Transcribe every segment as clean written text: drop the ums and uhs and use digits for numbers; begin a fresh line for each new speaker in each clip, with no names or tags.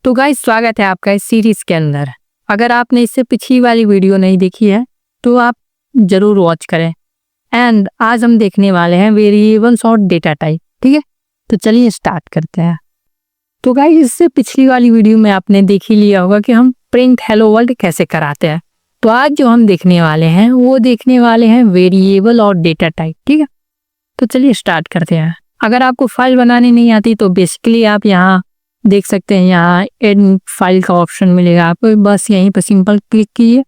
तो गाइस स्वागत है आपका इस सीरीज के अंदर। अगर आपने इससे पिछली वाली वीडियो नहीं देखी है तो आप जरूर वॉच करें। एंड आज हम देखने वाले हैं वेरिएबल्स और डेटा टाइप। ठीक है, तो चलिए स्टार्ट करते हैं। तो गाइस इससे पिछली वाली वीडियो में आपने देख ही लिया होगा कि हम प्रिंट हेलो वर्ल्ड कैसे कराते हैं। तो आज जो हम देखने वाले हैं वो देखने वाले हैं वेरिएबल और डेटा टाइप। ठीक है, तो चलिए स्टार्ट करते हैं। अगर आपको फाइल बनानी नहीं आती तो बेसिकली आप यहाँ देख सकते हैं, यहाँ एड फाइल का ऑप्शन मिलेगा आपको। बस यहीं पर सिंपल क्लिक कीजिए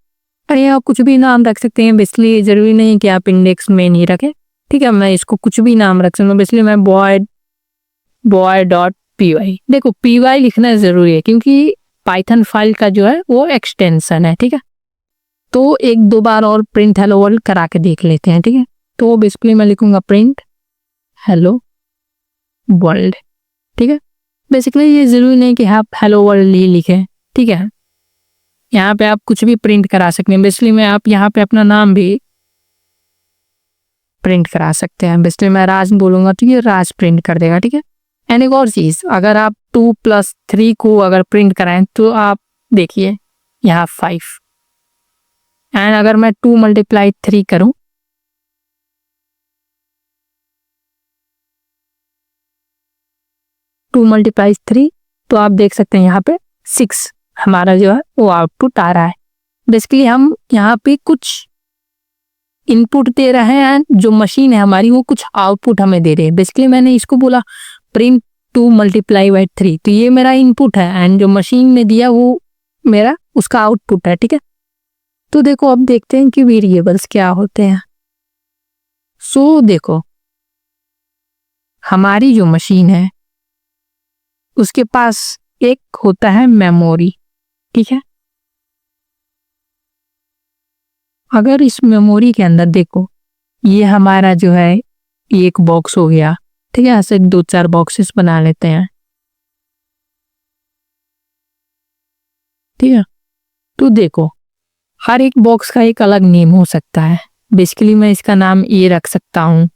और यहाँ कुछ भी नाम रख सकते हैं। बेसिकली जरूरी नहीं कि आप इंडेक्स में नहीं रखें। ठीक है, मैं इसको कुछ भी नाम रख सकता हूँ। बेसिकली मैं boy.py, देखो py लिखना जरूरी है क्योंकि पाइथन फाइल का जो है वो एक्सटेंशन है। ठीक है, तो एक दो बार और प्रिंट हेलो वर्ल्ड करा के देख लेते हैं। ठीक है, तो बेसिकली मैं लिखूंगा प्रिंट हेलो वर्ल्ड। ठीक है, बेसिकली ये जरूरी नहीं कि आप हेलो वर्ल्ड ही लिखें। ठीक है, यहाँ पे आप कुछ भी प्रिंट करा सकते हैं। बेसिकली मैं आप यहाँ पे अपना नाम भी प्रिंट करा सकते हैं। बेसिकली मैं राज बोलूंगा तो ये राज प्रिंट कर देगा। ठीक है, एंड एक और चीज, अगर आप 2+3 को अगर प्रिंट कराएं तो आप देखिए यहाँ 5, एंड अगर मैं 2 × 3 करूं टू मल्टीप्लाई 3 तो आप देख सकते हैं यहाँ पे 6 हमारा जो है वो आउटपुट आ रहा है। बेसिकली हम यहाँ पे कुछ इनपुट दे रहे हैं, जो मशीन है हमारी वो कुछ आउटपुट हमें दे रही है। बेसिकली मैंने इसको बोला प्रिंट 2 × 3, तो ये मेरा इनपुट है एंड जो मशीन ने दिया वो मेरा उसका आउटपुट है। ठीक है, तो देखो अब देखते हैं कि वेरिएबल्स क्या होते हैं। सो देखो हमारी जो मशीन है उसके पास एक होता है मेमोरी। ठीक है, अगर इस मेमोरी के अंदर देखो ये हमारा जो है एक बॉक्स हो गया। ठीक है, ऐसे 2-4 बॉक्सेस बना लेते हैं। ठीक है, तो देखो हर एक बॉक्स का एक अलग नेम हो सकता है। बेसिकली मैं इसका नाम ये रख सकता हूं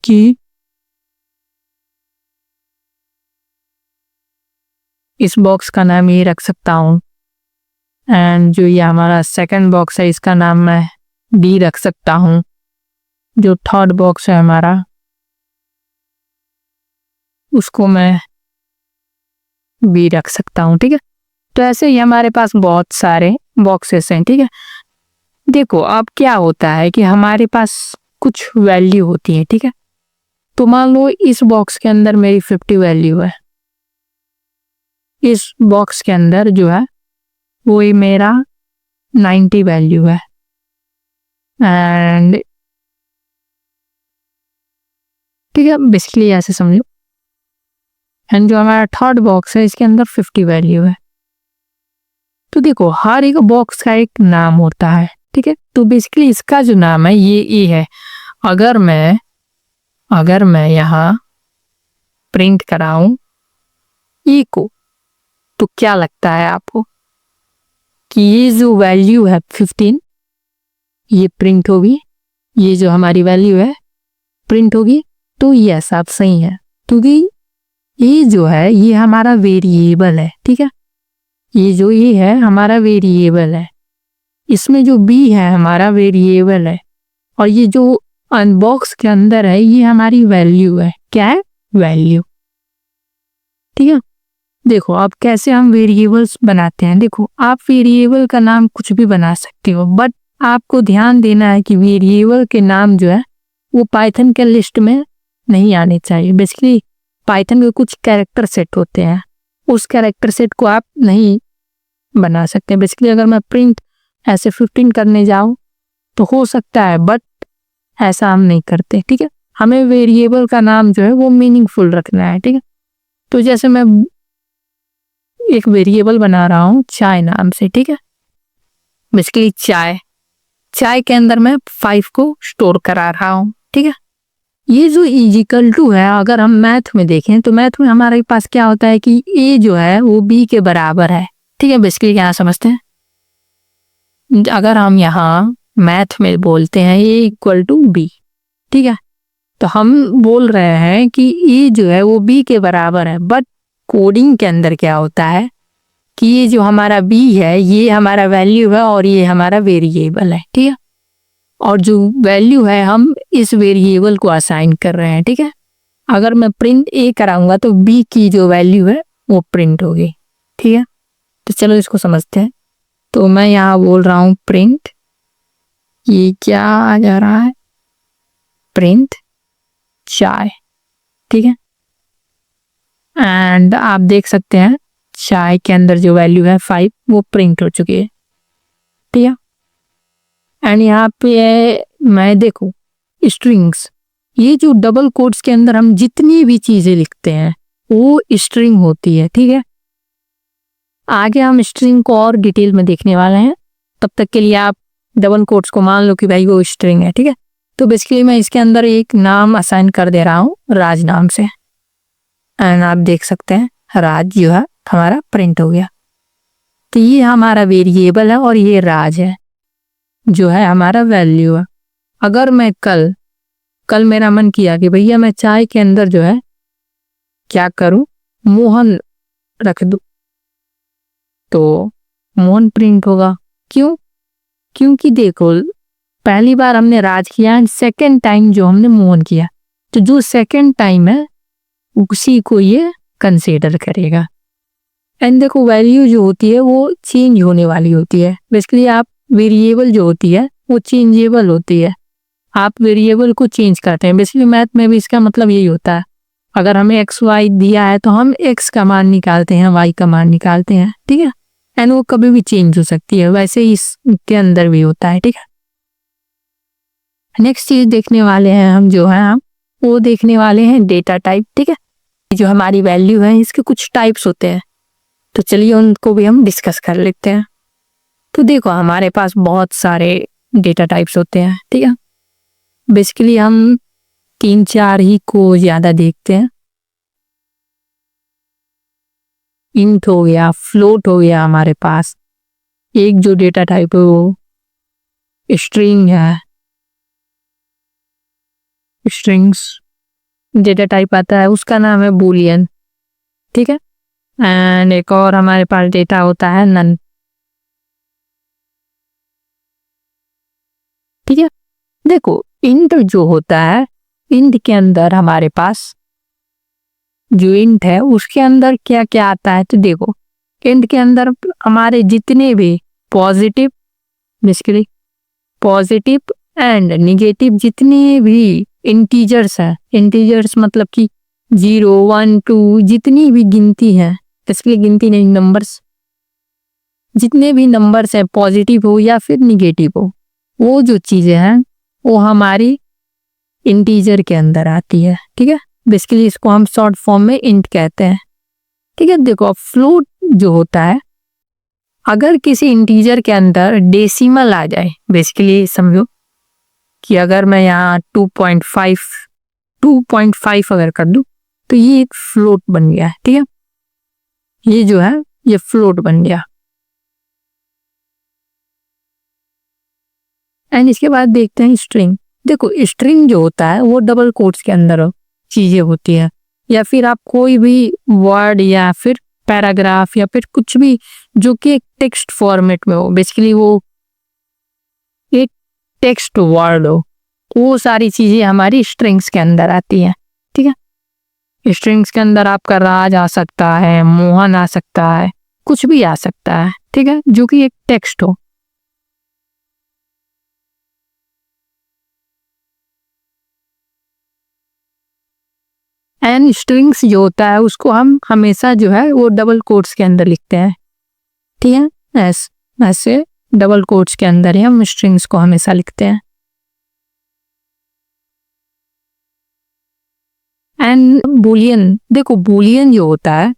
कि इस बॉक्स का नाम ये रख सकता हूं, एंड जो ये हमारा सेकंड बॉक्स है इसका नाम मैं डी रख सकता हूं। जो थर्ड बॉक्स है हमारा उसको मैं बी रख सकता हूं। ठीक है, तो ऐसे ही हमारे पास बहुत सारे बॉक्सेस हैं। ठीक है, देखो अब क्या होता है कि हमारे पास कुछ वैल्यू होती है। ठीक है, तो मान लो इस बॉक्स के अंदर मेरी 50 वैल्यू है, इस बॉक्स के अंदर जो है वो ही मेरा 90 वैल्यू है, एंड ठीक है बेसिकली ऐसे समझो। एंड जो हमारा थर्ड बॉक्स है इसके अंदर 50 वैल्यू है। तो देखो हर एक बॉक्स का एक नाम होता है। ठीक है, तो बेसिकली इसका जो नाम है ये ए है। अगर मैं यहाँ प्रिंट कराऊं ई को तो क्या लगता है आपको कि ये जो वैल्यू है 15 ये प्रिंट होगी, ये जो हमारी वैल्यू है प्रिंट होगी। तो ये सब सही है क्योंकि ये जो है ये हमारा वेरिएबल है। ठीक है, ये जो ये है हमारा वेरिएबल है, इसमें जो बी है हमारा वेरिएबल है, और ये जो अनबॉक्स के अंदर है ये हमारी वैल्यू है। क्या है? वैल्यू। ठीक है, देखो अब कैसे हम वेरिएबल्स बनाते हैं। देखो आप वेरिएबल का नाम कुछ भी बना सकते हो, बट आपको ध्यान देना है कि वेरिएबल के नाम जो है वो पाइथन के लिस्ट में नहीं आने चाहिए। बेसिकली पाइथन के कुछ कैरेक्टर सेट होते हैं, उस कैरेक्टर सेट को आप नहीं बना सकते। बेसिकली अगर मैं प्रिंट ऐसे 15 करने जाऊं तो हो सकता है, बट ऐसा हम नहीं करते। ठीक है, हमें वेरिएबल का नाम जो है वो मीनिंगफुल रखना है। ठीक है, तो जैसे मैं एक वेरिएबल बना रहा हूँ चाय नाम से। ठीक है, बेसिकली चाय के अंदर मैं 5 को स्टोर करा रहा हूँ। ठीक है, ये जो इजिकल टू है अगर हम मैथ में देखें तो मैथ में हमारे पास क्या होता है कि ए जो है वो बी के बराबर है। ठीक है, बेसिकली यहाँ समझते हैं, अगर हम यहाँ मैथ में बोलते हैं ए इक्वल टू बी। ठीक है, तो हम बोल रहे हैं कि ये जो है वो बी के बराबर है, बट कोडिंग के अंदर क्या होता है कि ये जो हमारा बी है ये हमारा वैल्यू है और ये हमारा वेरिएबल है, ठीक है। और जो वैल्यू है हम इस वेरिएबल को असाइन कर रहे हैं, ठीक है। अगर मैं प्रिंट ए कराऊंगा तो बी की जो वैल्यू है वो प्रिंट होगी, ठीक है। तो चलो इसको समझते हैं। तो मैं यहाँ बोल रहा हूँ प्रिंट, ये क्या आ जा रहा है, प्रिंट चाय, ठीक है। एंड आप देख सकते हैं चाय के अंदर जो वैल्यू है 5 वो प्रिंट हो चुकी है, ठीक है। एंड यहाँ पे मैं देखो स्ट्रिंग्स, ये जो डबल कोट्स के अंदर हम जितनी भी चीजें लिखते हैं वो स्ट्रिंग होती है, ठीक है। आगे हम स्ट्रिंग को और डिटेल में देखने वाले हैं, तब तक के लिए आप डबल कोट्स को मान लो कि भाई वो स्ट्रिंग है, ठीक है। तो बेसिकली मैं इसके अंदर एक नाम असाइन कर दे रहा हूँ राज नाम से, एंड आप देख सकते हैं राज जो है हमारा प्रिंट हो गया। तो ये हमारा वेरिएबल है और ये राज है जो है हमारा वैल्यू है। अगर मैं कल मेरा मन किया कि भैया मैं चाय के अंदर जो है क्या करूं, मोहन रख दूं, तो मोहन प्रिंट होगा। क्यों? क्योंकि देखो पहली बार हमने राज किया एंड सेकेंड टाइम जो हमने मोहन किया, तो जो सेकेंड टाइम है उसी को ये कंसीडर करेगा। एंड देखो वैल्यू जो होती है वो चेंज होने वाली होती है। बेसिकली आप वेरिएबल जो होती है वो चेंजेबल होती है, आप वेरिएबल को चेंज करते हैं। बेसिकली मैथ में भी इसका मतलब यही होता है, अगर हमें एक्स वाई दिया है तो हम एक्स का मान निकालते हैं, वाई का मान निकालते हैं, ठीक है। एंड वो कभी भी चेंज हो सकती है, वैसे ही इसके अंदर भी होता है, ठीक है। नेक्स्ट चीज देखने वाले हैं हम जो है हम वो देखने वाले हैं डेटा टाइप, ठीक है। जो हमारी वैल्यू है इसके कुछ टाइप्स होते हैं, तो चलिए उनको भी हम डिस्कस कर लेते हैं। तो देखो हमारे पास बहुत सारे डेटा टाइप्स होते हैं, ठीक है। बेसिकली हम 3-4 ही को ज्यादा देखते हैं। इंट हो गया, फ्लोट हो गया, हमारे पास एक जो डेटा टाइप है वो स्ट्रिंग है, स्ट्रिंग्स डेटा टाइप आता है, उसका नाम है बूलियन, ठीक है। एंड एक और हमारे पास डेटा होता है नन, ठीक है। देखो इंट जो होता है, इंट के अंदर हमारे पास जो इंट है उसके अंदर क्या क्या आता है, तो देखो इंट के अंदर हमारे जितने भी positive, basically positive and negative जितने भी इंटीजर्स हैं, इंटीजर्स मतलब कि 0, 1, 2 जितनी भी गिनती है, इसलिए गिनती नहीं नंबर्स, जितने भी नंबर्स हैं पॉजिटिव हो या फिर निगेटिव हो, वो जो चीजें हैं वो हमारी इंटीजर के अंदर आती है, ठीक है। बेसिकली इसको हम शॉर्ट फॉर्म में इंट कहते हैं, ठीक है। देखो फ्लोट जो होता है, अगर किसी इंटीजर के अंदर डेसिमल आ जाए, बेसिकली समझो कि अगर मैं यहाँ 2.5 अगर कर दूं तो ये एक फ्लोट बन गया है, ठीक है। ये जो है ये फ्लोट बन गया। एंड इसके बाद देखते हैं स्ट्रिंग। देखो स्ट्रिंग जो होता है वो डबल कोट्स के अंदर चीजें होती है, या फिर आप कोई भी वर्ड या फिर पैराग्राफ या फिर कुछ भी जो कि एक टेक्स्ट फॉर्मेट में हो, बेसिकली वो एक टेक्स्ट वर्ड हो, वो सारी चीजें हमारी स्ट्रिंग्स के अंदर आती हैं, ठीक है। स्ट्रिंग्स के अंदर आपका राज आ सकता है, मोहन आ सकता है, कुछ भी आ सकता है, ठीक है, जो कि एक टेक्स्ट हो। एंड स्ट्रिंग्स जो होता है उसको हम हमेशा जो है वो डबल कोट्स के अंदर लिखते हैं, ठीक है। ऐसे डबल कोट्स के अंदर ही हम स्ट्रिंग्स को हमेशा लिखते हैं। एंड बूलियन, देखो बूलियन जो होता है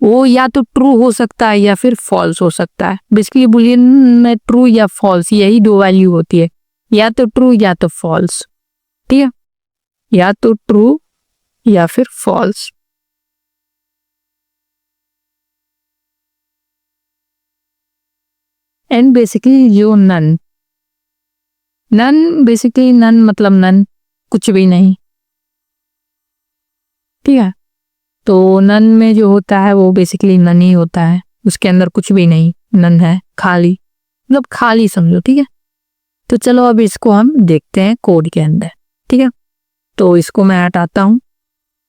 वो या तो ट्रू हो सकता है या फिर फॉल्स हो सकता है। बेसिकली बूलियन में ट्रू या फॉल्स यही दो वैल्यू होती है, या तो ट्रू या तो फॉल्स, ठीक है, या तो ट्रू या फिर फॉल्स। एंड बेसिकली जो नन, बेसिकली नन मतलब नन, कुछ भी नहीं, ठीक है। तो नन में जो होता है वो बेसिकली नन ही होता है, उसके अंदर कुछ भी नहीं, नन है, खाली, मतलब खाली समझो। ठीक है, तो चलो अब इसको हम देखते हैं कोड के अंदर। ठीक है, तो इसको मैं हटाता हूँ।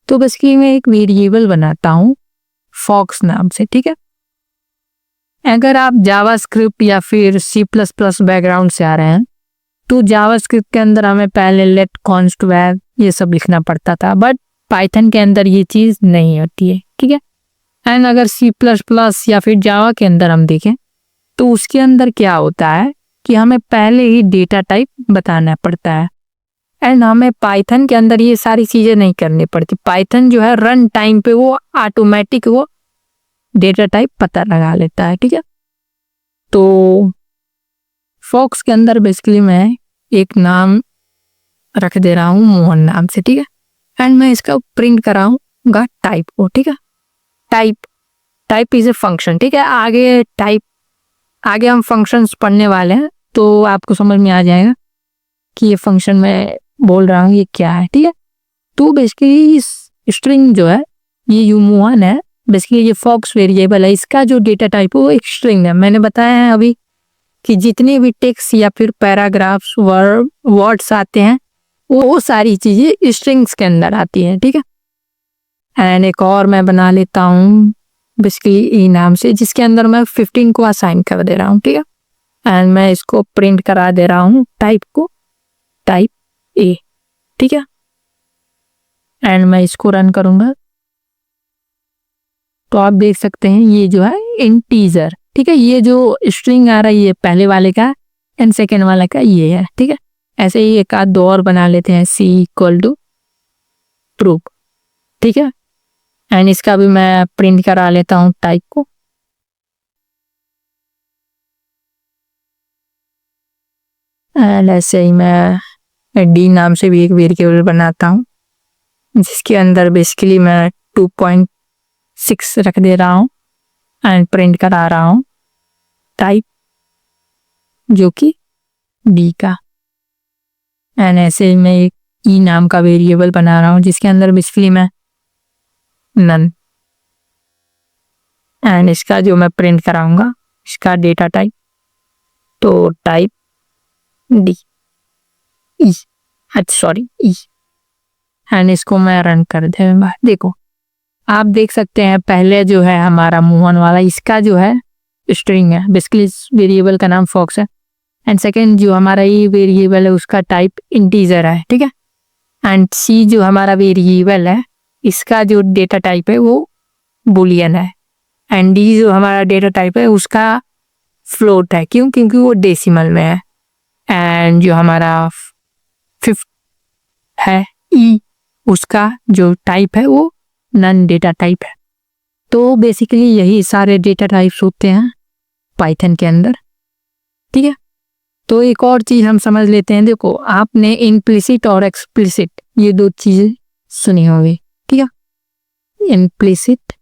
तो बेसिकली मैं एक वेरिएबल बनाता हूँ फॉक्स नाम से। ठीक है, अगर आप जावास्क्रिप्ट या फिर C++ बैकग्राउंड से आ रहे हैं तो जावास्क्रिप्ट के अंदर हमें पहले लेट कॉन्स्ट वैर ये सब लिखना पड़ता था, बट पाइथन के अंदर ये चीज़ नहीं होती है। ठीक है, एंड अगर C++ या फिर जावा के अंदर हम देखें तो उसके अंदर क्या होता है कि हमें पहले ही डेटा टाइप बताना पड़ता है, एंड हमें पाइथन के अंदर ये सारी चीज़ें नहीं करनी पड़ती। पाइथन जो है रन टाइम पे वो ऑटोमेटिक वो डेटा टाइप पता लगा लेता है। ठीक है, तो फॉक्स के अंदर बेसिकली मैं एक नाम रख दे रहा हूँ मोहन नाम से। ठीक है, एंड मैं इसका प्रिंट कराऊंगा टाइप को। ठीक है, टाइप इज ए फंक्शन। ठीक है, आगे हम फंक्शंस पढ़ने वाले हैं तो आपको समझ में आ जाएगा कि ये फंक्शन मैं बोल रहा हूँ ये क्या है। ठीक है, तो बेसिकली इस स्ट्रिंग जो है ये मोहन है, बेसिकली ये फॉक्स वेरिएबल है, इसका जो डेटा टाइप है वो एक स्ट्रिंग है। मैंने बताया है अभी कि जितने भी टेक्स्ट या फिर पैराग्राफ्स वर्ड्स आते हैं वो सारी चीजें स्ट्रिंग्स के अंदर आती है। ठीक है, एंड एक और मैं बना लेता हूँ बेसिकली ई नाम से, जिसके अंदर मैं 15 को असाइन कर दे रहा हूँ। ठीक है, एंड मैं इसको प्रिंट करा दे रहा हूँ टाइप को टाइप ए। ठीक है, एंड मैं इसको रन करूंगा तो आप देख सकते हैं ये जो है इंटीजर। ठीक है, ये जो स्ट्रिंग आ रहा है ये पहले वाले का एंड सेकेंड वाले का ये है। ठीक है, ऐसे ही एक आध दो और बना लेते हैं, C= प्रूफ। ठीक है, एंड इसका भी मैं प्रिंट करा लेता हूँ टाइप को। एंड ऐसे ही मैं डी नाम से भी एक वेरिएबल बनाता हूँ जिसके अंदर बेसिकली मैं 2.6 रख दे रहा हूँ एंड प्रिंट करा रहा हूँ टाइप जो कि डी का। एंड ऐसे ही मैं एक ई नाम का वेरिएबल बना रहा हूँ जिसके अंदर बेसिकली मैं नन, एंड इसका जो मैं प्रिंट कराऊंगा इसका डेटा टाइप तो type D E, sorry E, and इसको मैं रन कर दूंगा। देखो आप देख सकते हैं पहले जो है हमारा मोहन वाला इसका जो है स्ट्रिंग है, बेसिकली इस वेरिएबल का नाम फॉक्स है, एंड सेकेंड जो हमारा ये वेरिएबल है उसका टाइप इंटीजर है। ठीक है, एंड सी जो हमारा वेरिएबल है इसका जो डेटा टाइप है वो बुलियन है, एंड डी जो हमारा डेटा टाइप है उसका फ्लोट है। क्यों? क्योंकि वो डेसिमल में है। एंड जो हमारा फिफ्थ है ई, उसका जो टाइप है वो नन डेटा टाइप है। तो बेसिकली यही सारे डेटा टाइप्स होते हैं पाइथन के अंदर। ठीक है, तो एक और चीज हम समझ लेते हैं। देखो आपने इम्प्लिसिट और एक्सप्लिसिट ये दो चीजें सुनी होगी। ठीक है, इम्प्लिसिट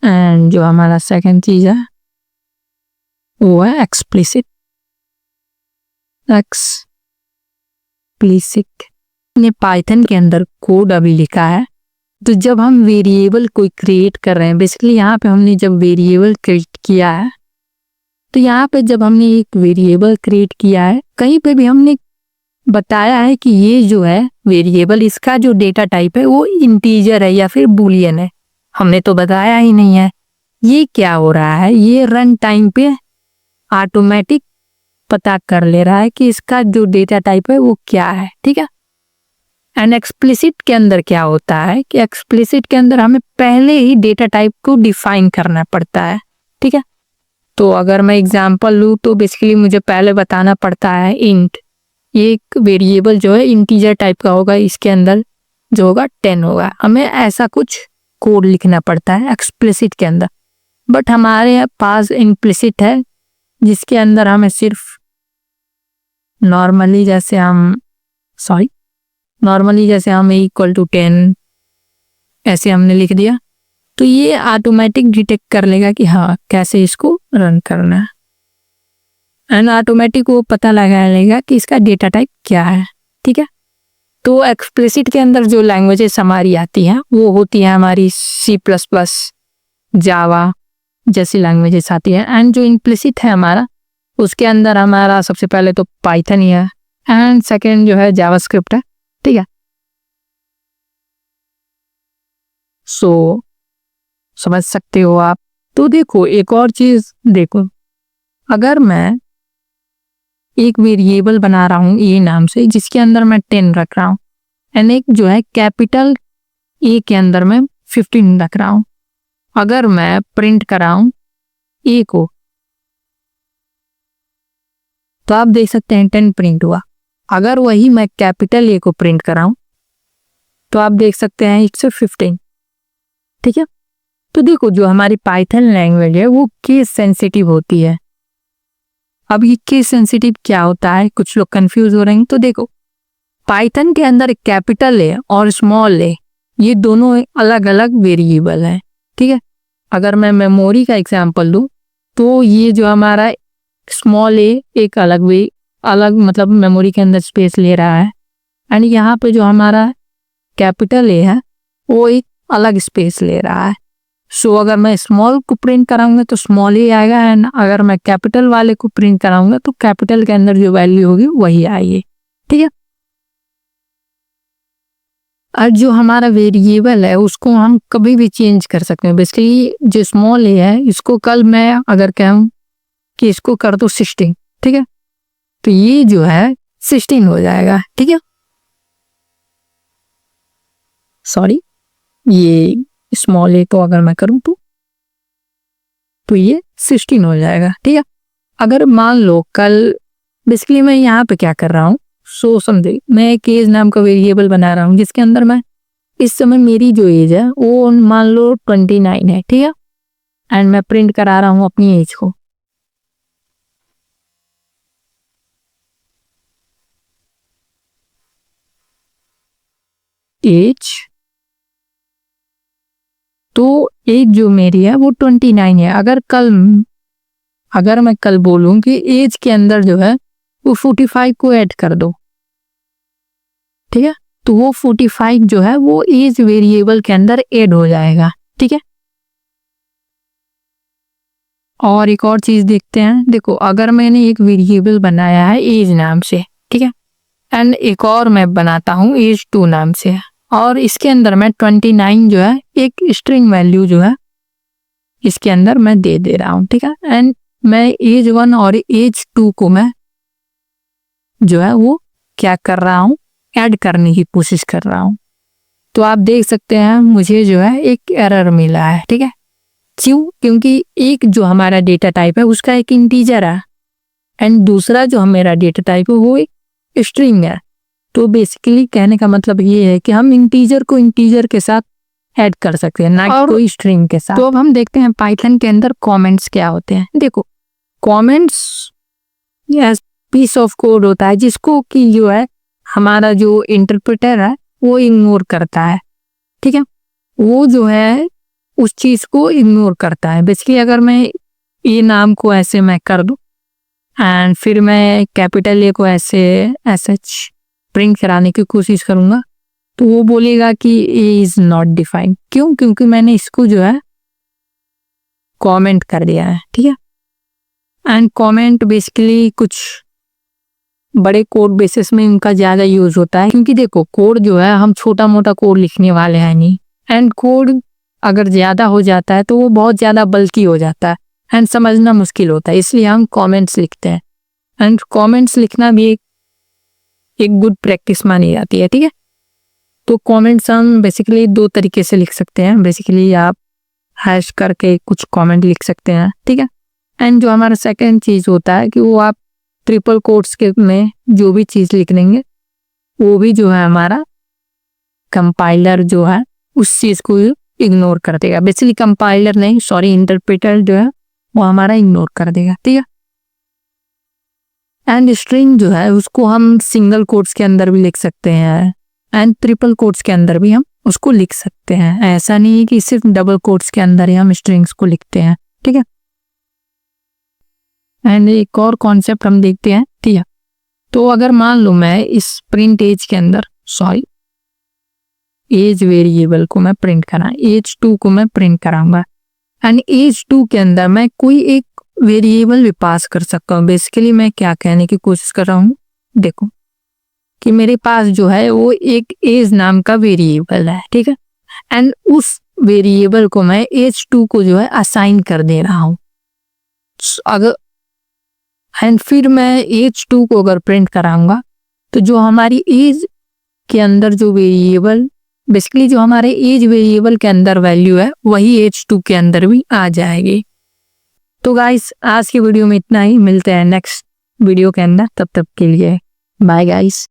एंड जो हमारा सेकंड चीज है वो है एक्सप्लिसिट। ने पाइथन के अंदर कोड अभी लिखा है, तो जब हम वेरिएबल कोई क्रिएट कर रहे हैं, बेसिकली यहाँ पे हमने जब वेरिएबल क्रिएट किया है तो यहाँ पे जब हमने एक वेरिएबल क्रिएट किया है कहीं पे भी हमने बताया है कि ये जो है वेरिएबल इसका जो डेटा टाइप है वो इंटीजर है या फिर बुलियन है? हमने तो बताया ही नहीं है। ये क्या हो रहा है, ये रन टाइम पे ऑटोमेटिक पता कर ले रहा है कि इसका जो डेटा टाइप है वो क्या है। ठीक है, एंड एक्सप्लिसिट के अंदर क्या होता है कि एक्सप्लिसिट के अंदर हमें पहले ही डेटा टाइप को डिफाइन करना पड़ता है। ठीक है, तो अगर मैं एग्जांपल लूँ तो बेसिकली मुझे पहले बताना पड़ता है इंट, ये एक वेरिएबल जो है इंटीजर टाइप का होगा, इसके अंदर जो होगा 10 होगा। हमें ऐसा कुछ कोड लिखना पड़ता है एक्सप्लिसिट के अंदर, बट हमारे पास इम्प्लिसिट है जिसके अंदर हमें सिर्फ नॉर्मली जैसे हम =10 ऐसे हमने लिख दिया तो ये ऑटोमेटिक डिटेक्ट कर लेगा कि हाँ कैसे इसको रन करना है। एंड ऑटोमेटिक वो पता लगा लेगा कि इसका डेटा टाइप क्या है। ठीक है, तो एक्सप्लिसिट के अंदर जो लैंग्वेजेस हमारी आती हैं वो होती है हमारी C++, जावा जैसी लैंग्वेजेस आती है। एंड जो इम्प्लिसिट है हमारा, उसके अंदर हमारा सबसे पहले तो पाइथन ही है एंड सेकेंड जो है जावास्क्रिप्ट है। ठीक है, सो समझ सकते हो आप। तो देखो एक और चीज देखो, अगर मैं एक वेरिएबल बना रहा हूँ ए नाम से जिसके अंदर मैं 10 रख रहा हूँ एंड एक जो है कैपिटल ए के अंदर मैं 15 रख रहा हूँ, अगर मैं प्रिंट कराऊं ए को तो आप देख सकते हैं 10 प्रिंट हुआ। अगर वही मैं कैपिटल ए को प्रिंट कराऊं तो आप देख सकते हैं 115। ठीक है, तो देखो जो हमारी पाइथन लैंग्वेज है वो केस सेंसिटिव होती है। अब ये केस सेंसिटिव क्या होता है, कुछ लोग कंफ्यूज हो रहे हैं। तो देखो पाइथन के अंदर कैपिटल ए और स्मॉल ए ये दोनों अलग अलग वेरिएबल है। ठीक है, अगर मैं मेमोरी का एग्जांपल दूं तो ये जो हमारा स्मॉल ए एक अलग मतलब मेमोरी के अंदर स्पेस ले रहा है एंड यहाँ पे जो हमारा कैपिटल ए है वो एक अलग स्पेस ले रहा है। सो अगर मैं स्मॉल को प्रिंट कराऊंगा तो स्मॉल ही आएगा एंड अगर मैं कैपिटल वाले को प्रिंट कराऊंगा तो कैपिटल के अंदर जो वैल्यू होगी वही आएगी। ठीक है, और जो हमारा वेरिएबल है उसको हम कभी भी चेंज कर सकते हैं। बेसिकली जो स्मॉल ए है इसको कल मैं अगर कहूँ कि इसको कर दो 16, ठीक है, तो ये जो है 16 हो जाएगा। ठीक है, सॉरी ये स्मॉल ए को अगर मैं करूँ तो ये 16 हो जाएगा। ठीक है, अगर मान लो कल बेसिकली मैं यहाँ पे क्या कर रहा हूँ, सो समझे मैं एक एज नाम का वेरिएबल बना रहा हूँ जिसके अंदर मैं इस समय मेरी जो एज है वो मान लो 29 है। ठीक है, एंड मैं प्रिंट करा रहा हूँ अपनी एज को। एज तो एज जो मेरी है वो 29 है। अगर मैं कल बोलूं कि एज के अंदर जो है वो 45 को ऐड कर दो, ठीक है, तो वो 45 जो है वो एज वेरिएबल के अंदर ऐड हो जाएगा। ठीक है, और एक और चीज देखते हैं। देखो अगर मैंने एक वेरिएबल बनाया है एज नाम से, ठीक है, एंड एक और मैं बनाता हूँ एज 2 नाम से और इसके अंदर मैं 29 जो है एक स्ट्रिंग वैल्यू जो है इसके अंदर मैं दे रहा हूँ। ठीक है, एंड मैं एज 1 और एज 2 को मैं जो है वो क्या कर रहा हूँ, ऐड करने की कोशिश कर रहा हूँ। तो आप देख सकते हैं मुझे जो है एक एरर मिला है। ठीक है, क्यों? क्योंकि एक जो हमारा डेटा टाइप है उसका एक इंटीजर है एंड दूसरा जो मेरा डेटा टाइप है वो एक स्ट्रिंग है। तो बेसिकली कहने का मतलब ये है कि हम इंटीजर को इंटीजर के साथ ऐड कर सकते हैं, ना कि कोई स्ट्रिंग के साथ। तो अब हम देखते हैं पाइथन के अंदर कमेंट्स क्या होते हैं। देखो कमेंट्स पीस ऑफ कोड होता है जिसको कि जो है हमारा जो इंटरप्रेटर है वो इग्नोर करता है। ठीक है, वो जो है उस चीज को इग्नोर करता है। बेसिकली अगर मैं ये नाम को ऐसे मैं कर दूं एंड फिर मैं कैपिटल ए को ऐसे प्रिंट कराने की कोशिश करूंगा तो वो बोलेगा कि ए इज नॉट डिफाइंड। क्यों? क्योंकि मैंने इसको जो है कमेंट कर दिया है। ठीक है, एंड कमेंट बेसिकली कुछ बड़े कोड बेसिस में उनका ज्यादा यूज होता है क्योंकि देखो कोड जो है हम छोटा मोटा कोड लिखने वाले हैं नहीं, एंड कोड अगर ज्यादा हो जाता है तो वो बहुत ज्यादा बल्कि हो जाता है एंड समझना मुश्किल होता है, इसलिए हम कमेंट्स लिखते हैं एंड कमेंट्स लिखना भी एक गुड प्रैक्टिस मानी जाती है। ठीक है, तो कमेंट्स हम बेसिकली 2 तरीके से लिख सकते हैं। बेसिकली आप हैश करके कुछ कमेंट लिख सकते हैं। ठीक है, एंड जो हमारा सेकंड चीज होता है कि वो आप ट्रिपल कोट्स के में जो भी चीज लिख देंगे वो भी जो है हमारा कंपाइलर जो है उस चीज को इग्नोर कर देगा। बेसिकली कंपाइलर नहीं, सॉरी, इंटरप्रेटर जो है वो हमारा इग्नोर कर देगा। ठीक है, एंड स्ट्रिंग जो है उसको हम सिंगल कोट्स के अंदर भी लिख सकते हैं एंड ट्रिपल कोट्स के अंदर भी हम उसको लिख सकते हैं। ऐसा नहीं है कि सिर्फ डबल कोट्स के अंदर ही हम स्ट्रिंग्स को लिखते हैं। ठीक है, एंड एक और कॉन्सेप्ट हम देखते हैं, ठीक है। तो अगर मान लो मैं इस प्रिंट एज के अंदर, सॉरी, एज वेरिएबल को मैं प्रिंट करा, एज 2 को मैं प्रिंट कराऊंगा एंड एज 2 के अंदर मैं कोई एक वेरिएबल भी पास कर सकता हूँ। बेसिकली मैं क्या कहने की कोशिश कर रहा हूँ, देखो कि मेरे पास जो है वो एक एज नाम का वेरिएबल है, ठीक है, एंड उस वेरिएबल को मैं एज 2 को जो है असाइन कर दे रहा हूँ। अगर एंड फिर मैं एज 2 को अगर प्रिंट कराऊंगा तो जो हमारी एज के अंदर जो वेरिएबल, बेसिकली जो हमारे एज वेरिएबल के अंदर वैल्यू है वही एज 2 के अंदर भी आ जाएगी। तो गाइस आज की वीडियो में इतना ही, मिलते हैं नेक्स्ट वीडियो के अंदर, तब तक के लिए बाय गाइस।